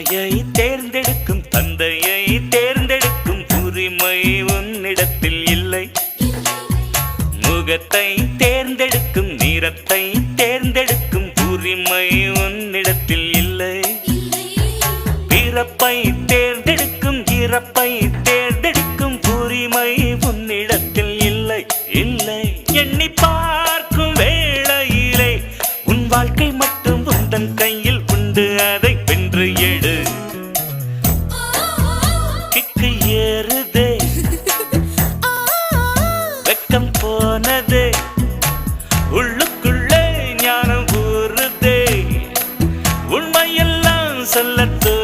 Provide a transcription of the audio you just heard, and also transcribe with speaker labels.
Speaker 1: தாயை தேர்ந்தெடுக்கும் தந்தையை தேர்ந்தெடுக்கும் உரிமை உன்னிடத்தில் இல்லை. முகத்தை தேர்ந்தெடுக்கும் நிறத்தை தேர்ந்தெடுக்கும் உரிமை உன்னிடத்தில் இல்லை. பிறப்பை தேர்ந்தெடுக்கும் இறப்பை தேர்ந்தெடுக்கும் உரிமை உன்னிடத்தில் இல்லை. இல்லை எண்ணி பார்க்கும் வேளையிலே உன் வாழ்க்கை மட்டும் உந்தன் கையில் உண்டு. அதை வென்று எடு. கிக்கு ஏறுதே, வெக்கம் போனதே, உள்ளுக்குள்ளே ஞானம் ஊறுதே. உண்மையெல்லாம் சொல்லத்தோ